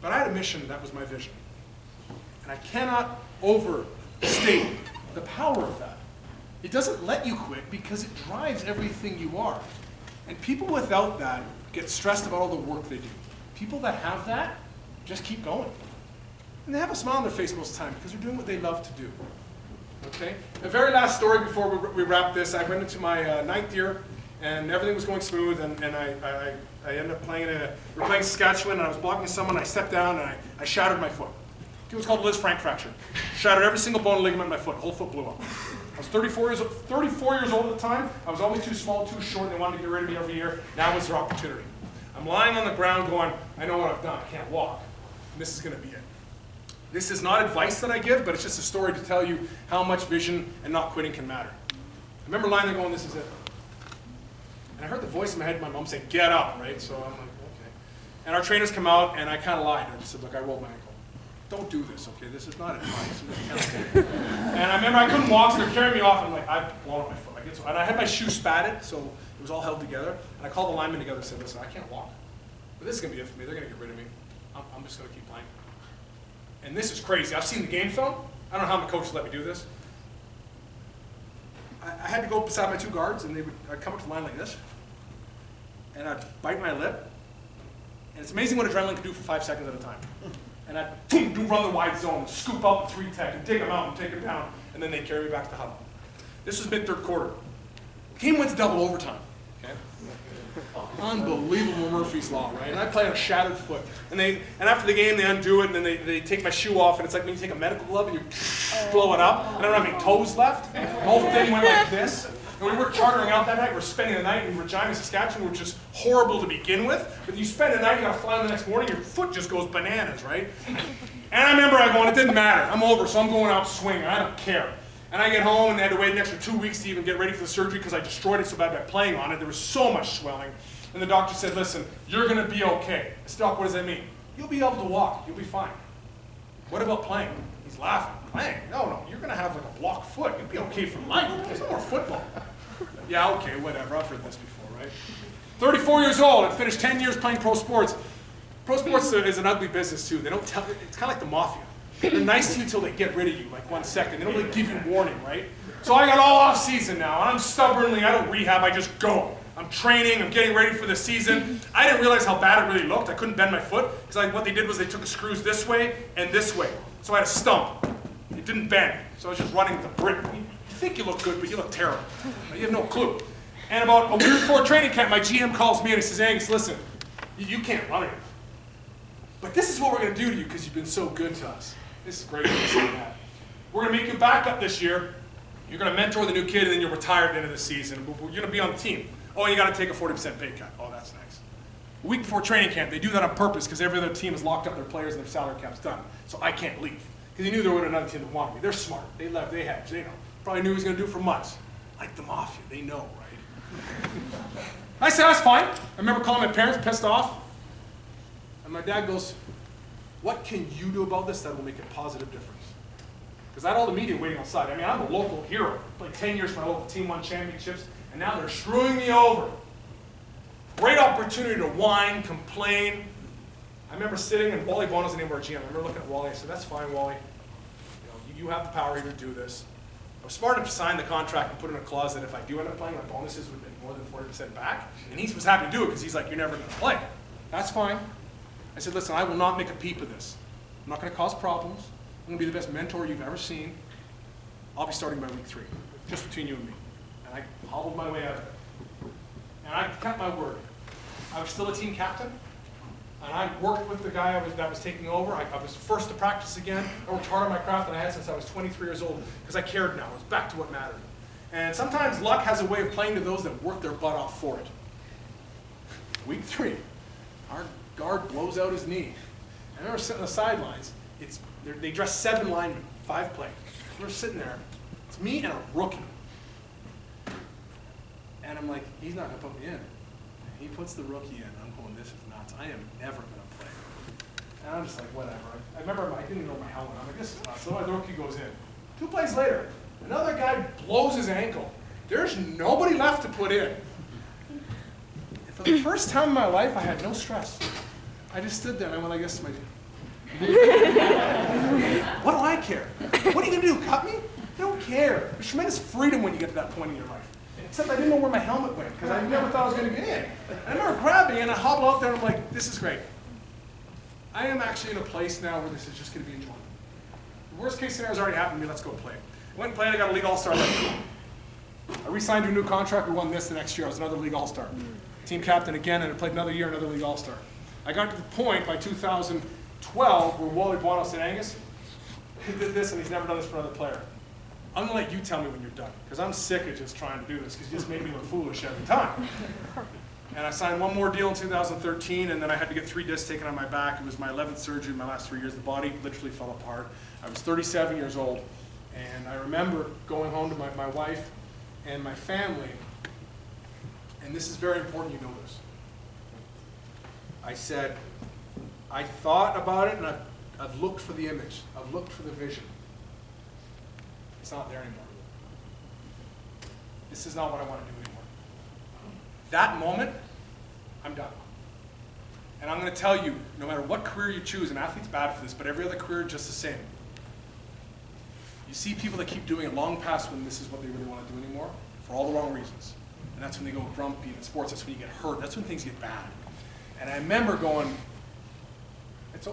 But I had a mission that was my vision. And I cannot overstate the power of that. It doesn't let you quit because it drives everything you are. And people without that get stressed about all the work they do. People that have that just keep going. And they have a smile on their face most of the time because they're doing what they love to do. Okay? The very last story before we wrap this, I went into my ninth year and everything was going smooth, and I ended up playing we were playing Saskatchewan, and I was blocking someone, I stepped down and I shattered my foot. It was called a Liz Frank fracture. Shattered every single bone and ligament in my foot, whole foot blew up. I was 34 years old at the time. I was always too small, too short, and they wanted to get rid of me every year. Now was their opportunity. I'm lying on the ground going, I know what I've done, I can't walk. And this is gonna be it. This is not advice that I give, but it's just a story to tell you how much vision and not quitting can matter. I remember lying there going, this is it. And I heard the voice in my head, my mom saying, get up, right? So I'm like, okay. And our trainers come out, and I kind of lied. I just said, look, I rolled my ankle. Don't do this, okay? This is not advice. And I remember I couldn't walk, so they're carrying me off, and I'm like, I've blown up my foot. And I had my shoe spatted, so it was all held together. And I called the lineman together and said, listen, I can't walk. But this is going to be it for me. They're going to get rid of me. I'm just going to keep playing. And this is crazy. I've seen the game film. I don't know how my coaches let me do this. I had to go beside my two guards, and I'd come up to the line like this, and I'd bite my lip. And it's amazing what adrenaline can do for 5 seconds at a time. And I'd run the wide zone, scoop up the 3-tech, and dig them out and take them down, and then they'd carry me back to the huddle. This was mid-third quarter. The game went to double overtime. Okay? Unbelievable Murphy's Law, right? And I play on a shattered foot. And after the game, they undo it, and then they take my shoe off, and it's like when you take a medical glove and you blow it up, and I don't have any toes left. The whole thing went like this. And we were chartering out that night. We're spending the night in Regina, Saskatchewan, which is horrible to begin with. But you spend the night, you gotta fly on the next morning, your foot just goes bananas, right? And I remember I going, it didn't matter. I'm over, so I'm going out swinging. I don't care. And I get home, and they had to wait an extra 2 weeks to even get ready for the surgery because I destroyed it so bad by playing on it. There was so much swelling. And the doctor said, listen, you're going to be okay. I said, Doc, what does that mean? You'll be able to walk. You'll be fine. What about playing? He's laughing. Playing? No, you're going to have like a blocked foot. You'll be okay for life. There's no more football. Yeah, okay, whatever. I've heard this before, right? 34 years old and finished 10 years playing pro sports. Pro sports is an ugly business, too. They don't tell. It's kind of like the mafia. They're nice to you until they get rid of you, like 1 second. They don't really give you warning, right? So I got all off season now, and I'm stubbornly, I don't rehab, I just go. I'm training, I'm getting ready for the season. I didn't realize how bad it really looked. I couldn't bend my foot, because what they did was they took the screws this way and this way. So I had a stump. It didn't bend, so I was just running with a brick. You think you look good, but you look terrible. You have no clue. And about a week before training camp, my GM calls me and he says, Angus, listen, you can't run it. But this is what we're going to do to you because you've been so good to us. This is great to say that. We're going to make you back up this year. You're going to mentor the new kid, and then you'll retire at the end of the season. You're going to be on the team. Oh, and you got to take a 40% pay cut. Oh, that's nice. A week before training camp, they do that on purpose because every other team has locked up their players and their salary cap's done. So I can't leave. Because he knew there would another team that wanted me. They're smart. They left. They hedged. They know. Probably knew he was going to do it for months. Like the mafia. They know, right? I said, that's fine. I remember calling my parents, pissed off. And my dad goes, what can you do about this that will make a positive difference? Because I had all the media waiting outside. I mean, I'm a local hero. Played 10 years for my local team, won championships, and now they're screwing me over. Great opportunity to whine, complain. I remember sitting, and Wally Bono's the name of our GM. I remember looking at Wally. I said, that's fine, Wally. You have the power here to do this. I was smart enough to sign the contract and put in a clause that if I do end up playing, my bonuses would be more than 40% back. And he was happy to do it because he's like, you're never going to play. That's fine. I said, listen, I will not make a peep of this. I'm not going to cause problems. I'm going to be the best mentor you've ever seen. I'll be starting by week 3, just between you and me. And I hobbled my way out of it. And I kept my word. I was still a team captain. And I worked with the guy that was taking over. I was first to practice again. I worked hard on my craft that I had since I was 23 years old because I cared now. It was back to what mattered. And sometimes luck has a way of playing to those that work their butt off for it. Week 3, our guard blows out his knee. I remember sitting on the sidelines. They dress 7 linemen, 5 players. We're sitting there. It's me and a rookie. And I'm like, he's not going to put me in. He puts the rookie in. I'm going, this is nuts. I am never going to play. And I'm just like, whatever. I remember I didn't even know my helmet. I'm like, this is nuts. So the rookie goes in. 2 plays later, another guy blows his ankle. There's nobody left to put in. And for the first time in my life, I had no stress. I just stood there and I went like this to my What do I care? What are you going to do, cut me? I don't care. There's tremendous freedom when you get to that point in your life. Except I didn't know where my helmet went because I never thought I was going to get in. And I remember grabbing it and I hobble out there and I'm like, this is great. I am actually in a place now where this is just going to be enjoyable. The worst case scenario has already happened to me. Let's go play. I went and played. I got a league all-star. I re-signed to a new contract. We won this the next year. I was another league all-star. Team captain again, and I played another year, another league all-star. I got to the point by 2012 where Wally Buono said, Angus, he did this and he's never done this for another player. I'm going to let you tell me when you're done, because I'm sick of just trying to do this, because you just make me look foolish every time. And I signed one more deal in 2013, and then I had to get 3 discs taken on my back. It was my 11th surgery in my last 3 years. The body literally fell apart. I was 37 years old, and I remember going home to my wife and my family, and this is very important you know this. I said, I thought about it, and I've looked for the image. I've looked for the vision. It's not there anymore. This is not what I want to do anymore. That moment, I'm done. And I'm going to tell you, no matter what career you choose, and athlete's bad for this, but every other career just the same. You see people that keep doing it long past when this is what they really want to do anymore, for all the wrong reasons. And that's when they go grumpy in sports, that's when you get hurt, that's when things get bad. And I remember going, it's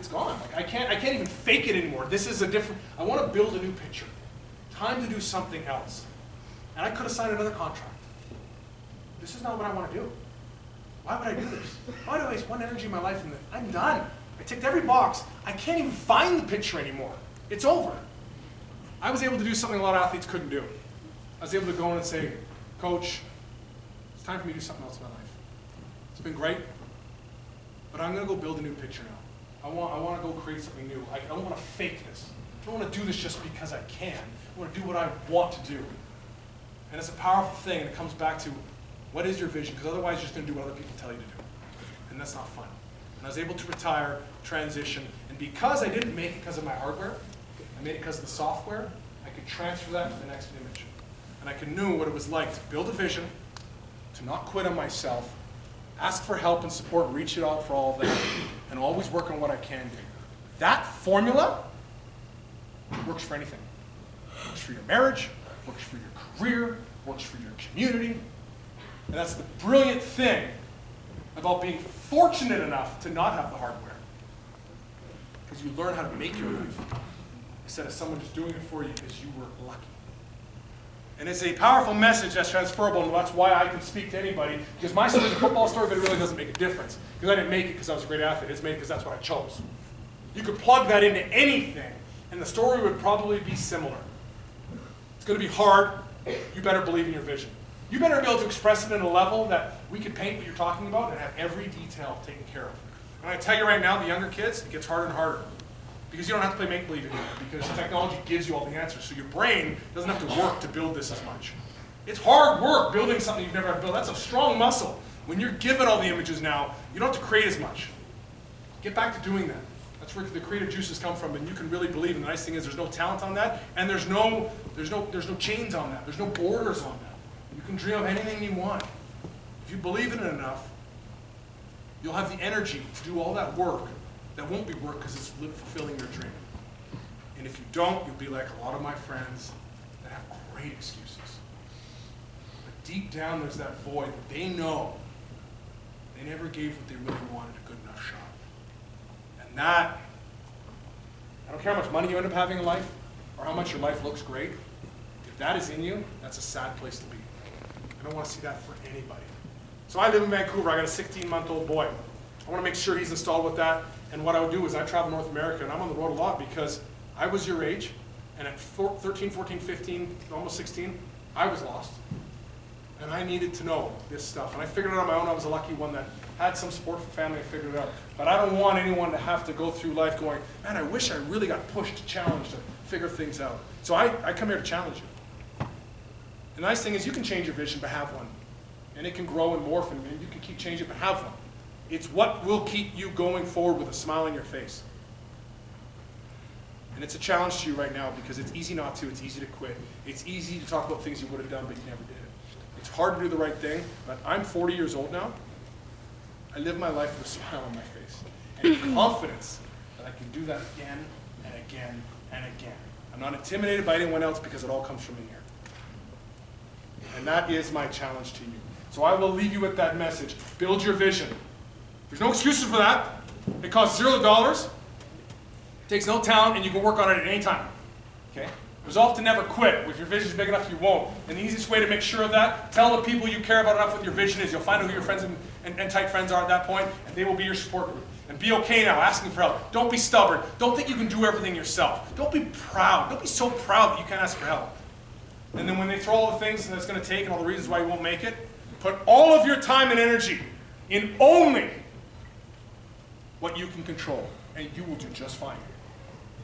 gone. Like I can't even fake it anymore. This is a different, I want to build a new picture. Time to do something else. And I could have signed another contract. This is not what I want to do. Why would I do this? Why do I waste one energy in my life and I'm done? I ticked every box. I can't even find the picture anymore. It's over. I was able to do something a lot of athletes couldn't do. I was able to go in and say, Coach, it's time for me to do something else in my life. It's been great, but I'm going to go build a new picture now. I want to go create something new. I don't want to fake this. I don't want to do this just because I can. I want to do what I want to do. And it's a powerful thing, and it comes back to, what is your vision? Because otherwise you're just going to do what other people tell you to do. And that's not fun. And I was able to retire, transition, and because I didn't make it because of my hardware, I made it because of the software, I could transfer that to the next image. And I could know what it was like to build a vision, to not quit on myself, ask for help and support, reach it out for all of that, and always work on what I can do. That formula works for anything. Works for your marriage, works for your career, works for your community. And that's the brilliant thing about being fortunate enough to not have the hardware. Because you learn how to make your life instead of someone just doing it for you because you were lucky. And it's a powerful message that's transferable, and that's why I can speak to anybody. Because my story is a football story, but it really doesn't make a difference. Because I didn't make it because I was a great athlete. It's made because that's what I chose. You could plug that into anything, and the story would probably be similar. It's going to be hard. You better believe in your vision. You better be able to express it in a level that we can paint what you're talking about and have every detail taken care of. And I tell you right now, the younger kids, it gets harder and harder. Because you don't have to play make-believe anymore, because technology gives you all the answers. So your brain doesn't have to work to build this as much. It's hard work building something you've never had to build. That's a strong muscle. When you're given all the images now, you don't have to create as much. Get back to doing that. That's where the creative juices come from, and you can really believe. And the nice thing is there's no talent on that, and there's no chains on that. There's no borders on that. You can dream of anything you want. If you believe in it enough, you'll have the energy to do all that work that won't be work because it's fulfilling your dream. And if you don't, you'll be like a lot of my friends that have great excuses. But deep down there's that void that they know they never gave what they really wanted a good enough shot. And that, I don't care how much money you end up having in life or how much your life looks great, if that is in you, that's a sad place to be. I don't want to see that for anybody. So I live in Vancouver. I got a 16-month-old boy. I want to make sure he's installed with that. And what I would do is I travel North America, and I'm on the road a lot because I was your age, and at 13, 14, 15, almost 16, I was lost. And I needed to know this stuff. And I figured it out on my own. I was a lucky one that had some support from family and figured it out. But I don't want anyone to have to go through life going, man, I wish I really got pushed, challenged to figure things out. So I come here to challenge you. The nice thing is you can change your vision, but have one. And it can grow and morph, and you can keep changing it, but have one. It's what will keep you going forward with a smile on your face. And it's a challenge to you right now because it's easy not to, it's easy to quit. It's easy to talk about things you would have done, but you never did it. It's hard to do the right thing, but I'm 40 years old now. I live my life with a smile on my face and confidence can do that again and again and again. I'm not intimidated by anyone else because it all comes from in here. And that is my challenge to you. So I will leave you with that message. Build your vision. There's no excuses for that. It costs $0. It takes no talent, and you can work on it at any time. Okay? Resolve to never quit. If your vision is big enough, you won't. And the easiest way to make sure of that, tell the people you care about enough what your vision is. You'll find out who your friends and tight friends are at that point, and they will be your support group. And be okay now, asking for help. Don't be stubborn. Don't think you can do everything yourself. Don't be proud. Don't be so proud that you can't ask for help. And then when they throw all the things that it's going to take and all the reasons why you won't make it, put all of your time and energy in only what you can control, and you will do just fine.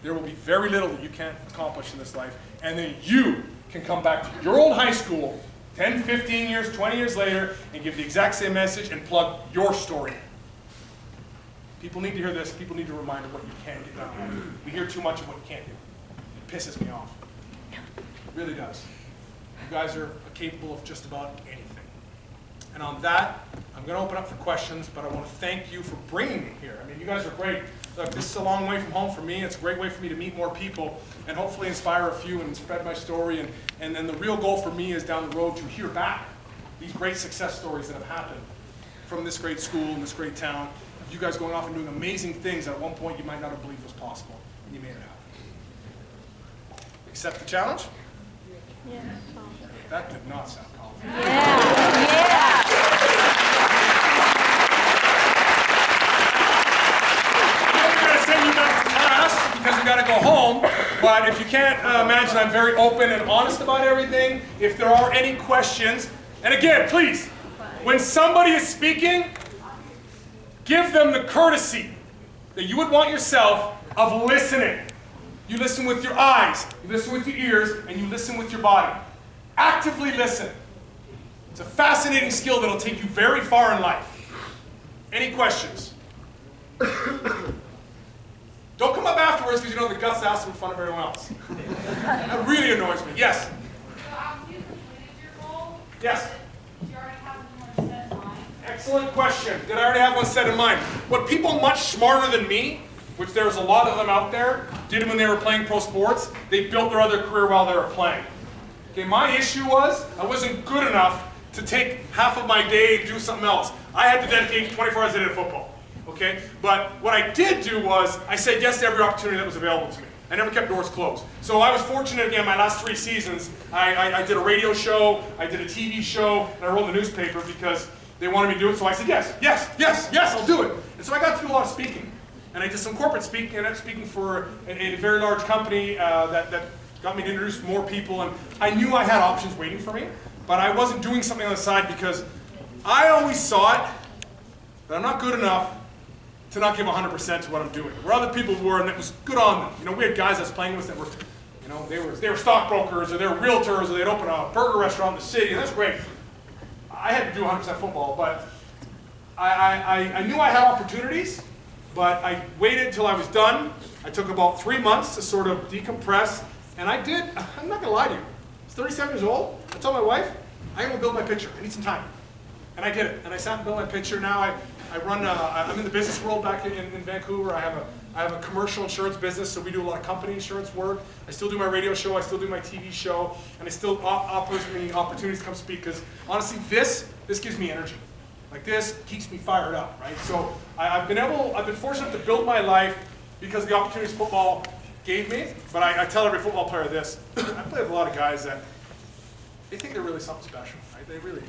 There will be very little that you can't accomplish in this life, and then you can come back to your old high school 10, 15 years, 20 years later and give the exact same message and plug your story in. People need to hear this. People need a reminder of what you can get done. We hear too much of what you can't do. It pisses me off. It really does. You guys are capable of just about anything. And on that, I'm going to open up for questions, but I want to thank you for bringing me here. I mean, you guys are great. Look, this is a long way from home for me. It's a great way for me to meet more people and hopefully inspire a few and spread my story. And then the real goal for me is down the road to hear back these great success stories that have happened from this great school and this great town. You guys going off and doing amazing things that at one point you might not have believed was possible. And you made it happen. Accept the challenge? Yeah. That did not sound confident. Yeah. I'm going to send you back to class because we got to go home. But if you can't imagine, I'm very open and honest about everything. If there are any questions, and again, please, when somebody is speaking, give them the courtesy that you would want yourself of listening. You listen with your eyes, you listen with your ears, and you listen with your body. Actively listen. It's a fascinating skill that'll take you very far in life. Any questions? Don't come up afterwards because you don't have the guts to ask them in front of everyone else. That really annoys me. Yes? So after you completed your goal, Yes? did you already have one set in mind? Excellent question. Did I already have one set in mind? What people much smarter than me, which there's a lot of them out there, did when they were playing pro sports, they built their other career while they were playing. Okay, my issue was I wasn't good enough to take half of my day and do something else. I had to dedicate 24 hours a day to football. Okay? But what I did do was I said yes to every opportunity that was available to me. I never kept doors closed. So I was fortunate again, my last 3 seasons, I did a radio show, I did a TV show, and I wrote in the newspaper because they wanted me to do it. So I said yes, yes, yes, yes, I'll do it. And so I got to do a lot of speaking. And I did some corporate speaking, and I ended up speaking for a very large company that got me to introduce more people. And I knew I had options waiting for me, but I wasn't doing something on the side because I always saw it that I'm not good enough to not give 100% to what I'm doing. Where other people were, and it was good on them. You know, we had guys I was playing with that were, you know, they were stockbrokers, or they were realtors, or they'd open a burger restaurant in the city, and that's great. I had to do 100% football, but I knew I had opportunities, but I waited until I was done. I took about 3 months to sort of decompress, and I did. I'm not gonna lie to you. I was 37 years old. I told my wife, I'm gonna build my picture. I need some time. And I did it. And I sat and built my picture. Now I run, I'm in the business world back in Vancouver. I have a commercial insurance business, so we do a lot of company insurance work. I still do my radio show, I still do my TV show, and it still offers me opportunities to come speak, because honestly, this gives me energy. Like this keeps me fired up, right? So I've been fortunate to build my life because of the opportunities football gave me, but I tell every football player this. I play with a lot of guys that they think they're really something special, right? They really do.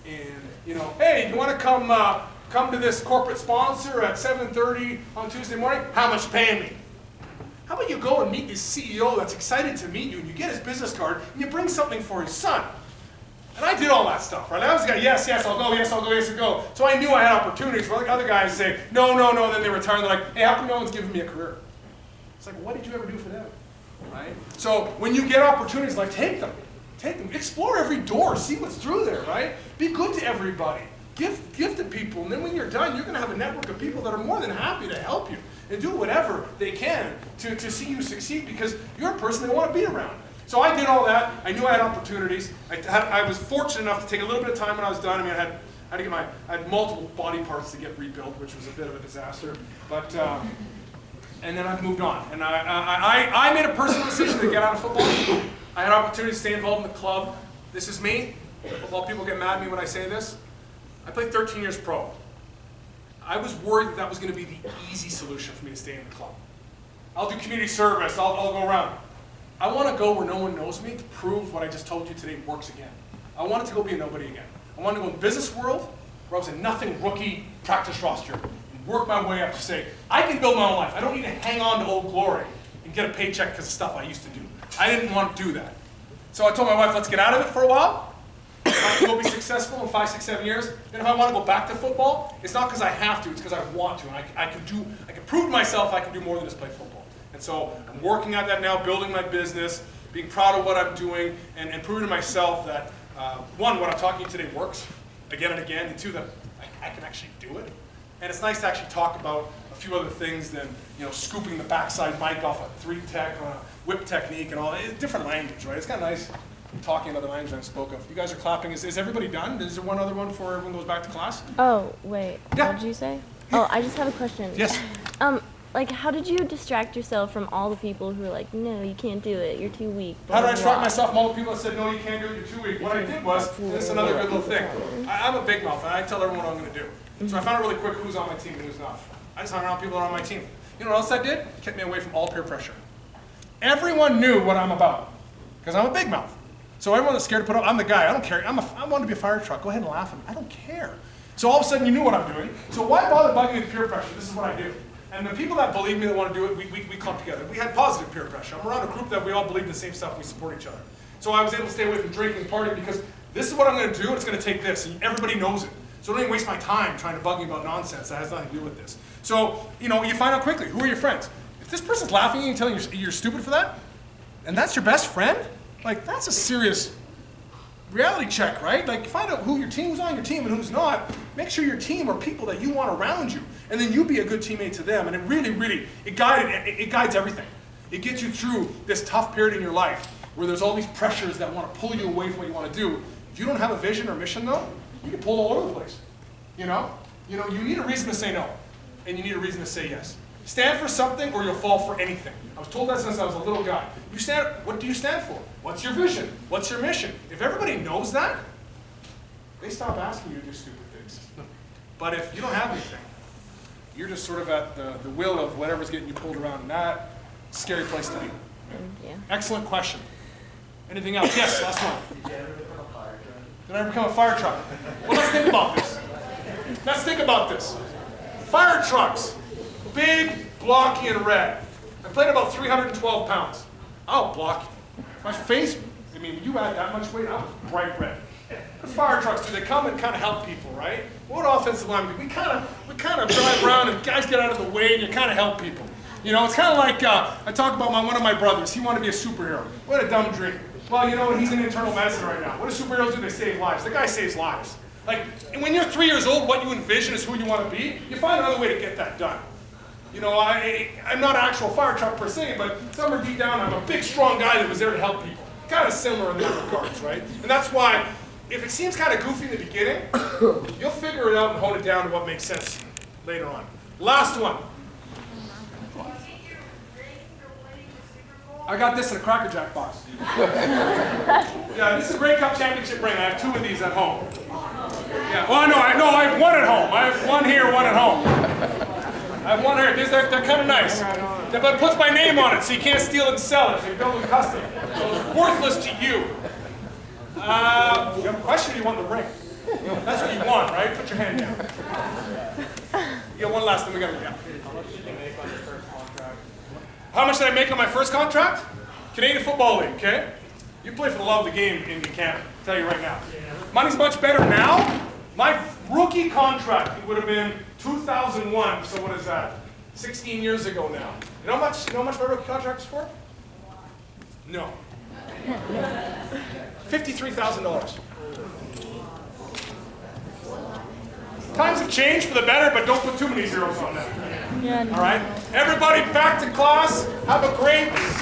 And, you know, hey, you want to come to this corporate sponsor at 7:30 on Tuesday morning? How much you paying me? How about you go and meet this CEO that's excited to meet you, and you get his business card, and you bring something for his son? And I did all that stuff, right? I was the guy, yes, I'll go, yes, I'll go, yes, I'll go. So I knew I had opportunities where the other guys say, no, and then they retire, and they're like, hey, how come no one's giving me a career? It's like, what did you ever do for them, right? So when you get opportunities, like, take them. Explore every door, see what's through there, right? Be good to everybody. Give to people, and then when you're done, you're going to have a network of people that are more than happy to help you and do whatever they can to see you succeed, because you're a person they want to be around. So I did all that. I knew I had opportunities. I was fortunate enough to take a little bit of time when I was done. I mean, I had multiple body parts to get rebuilt, which was a bit of a disaster. But and then I've moved on. And I made a personal decision to get out of football. I had an opportunity to stay involved in the club. This is me. Football people get mad at me when I say this. I played 13 years pro. I was worried that was going to be the easy solution for me to stay in the club. I'll do community service, I'll go around. I want to go where no one knows me to prove what I just told you today works again. I wanted to go be a nobody again. I wanted to go in the business world where I was a nothing rookie practice roster and work my way up to say, I can build my own life. I don't need to hang on to old glory and get a paycheck because of stuff I used to do. I didn't want to do that. So I told my wife, let's get out of it for a while. I can go be successful in 5, 6, 7 years. And if I want to go back to football, it's not because I have to, it's because I want to. And I can prove to myself I can do more than just play football. And so I'm working at that now, building my business, being proud of what I'm doing, and proving to myself that, one, what I'm talking to you today works again and again, and two, that I can actually do it. And it's nice to actually talk about a few other things than scooping the backside mic off a 3-tech on a whip technique and all that. It's different language, right? It's kind of nice talking another language I spoke of. You guys are clapping. Is everybody done? Is there one other one before everyone goes back to class? Oh, wait. Yeah. What did you say? Oh, I just have a question. Yes. Like, how did you distract yourself from all the people who were like, no, you can't do it, you're too weak? How did I blah, distract blah. myself from all the people that said, no, you can't do it, you're too weak? What I did was, and this is another good little thing. I'm a big mouth, and I tell everyone what I'm going to do. So I found out really quick who's on my team and who's not. I just hung around people that are on my team. You know what else I did? It kept me away from all peer pressure. Everyone knew what I'm about, because I'm a big mouth. So everyone that's scared to put up, I'm the guy, I don't care. I want to be a fire truck, go ahead and laugh at me. I don't care. So all of a sudden you knew what I'm doing. So why bother bugging me with peer pressure? This is what I do. And the people that believe me that want to do it, we clump together. We had positive peer pressure. I'm around a group that we all believe in the same stuff, we support each other. So I was able to stay away from drinking and partying because this is what I'm going to do, and it's going to take this, and everybody knows it. So don't even waste my time trying to bug me about nonsense that has nothing to do with this. So, you find out quickly, who are your friends? If this person's laughing at you and telling you you're stupid for that, and that's your best friend, like that's a serious reality check, right? Like find out who's on your team and who's not. Make sure your team are people that you want around you, and then you be a good teammate to them. And it really, it guides everything. It gets you through this tough period in your life where there's all these pressures that want to pull you away from what you want to do. If you don't have a vision or mission though, you get pulled all over the place. You need a reason to say no, and you need a reason to say yes. Stand for something or you'll fall for anything. I was told that since I was a little guy. What do you stand for? What's your vision? What's your mission? If everybody knows that, they stop asking you to do stupid things. But if you don't have anything, you're just sort of at the will of whatever's getting you pulled around, and that's a scary place to be. Yeah. Excellent question. Anything else? Yes, last one. Did I ever become a fire truck? Well, let's think about this. Fire trucks. Big, blocky, and red. I played about 312 pounds. I'll block you. My face, you add that much weight, I was bright red. The fire trucks do, they come and kind of help people, right? What offensive line we kind of drive around and guys get out of the way and you kind of help people. It's kind of like, I talk about one of my brothers, he wanted to be a superhero. What a dumb dream. Well, he's in internal medicine right now. What do superheroes do? They save lives. The guy saves lives. Like, when you're 3 years old, what you envision is who you want to be, you find another way to get that done. I'm not an actual fire truck per se, but somewhere deep down, I'm a big, strong guy that was there to help people. Kind of similar in that regards, right? And that's why, if it seems kind of goofy in the beginning, you'll figure it out and hone it down to what makes sense later on. Last one. I got this in a Cracker Jack box. Yeah, this is a Grey Cup Championship ring. I have 2 of these at home. Yeah, well, I have 1 at home. I have 1 here, 1 at home. I have 1 here. They're kind of nice. But it puts my name on it, so you can't steal it and sell it. So you build them custom. So it's worthless to you. You have a question or you want the ring? That's what you want, right? Put your hand down. You got one last thing we got to do. How much did I make on my first contract? Canadian Football League, okay? You play for the love of the game in Canada, I'll tell you right now. Money's much better now. My rookie contract would have been 2001, so what is that? 16 years ago now. You know how much my rookie contract is for? No. $53,000. Times have changed for the better, but don't put too many zeros on that. Yeah. All right? Everybody back to class. Have a great weekend.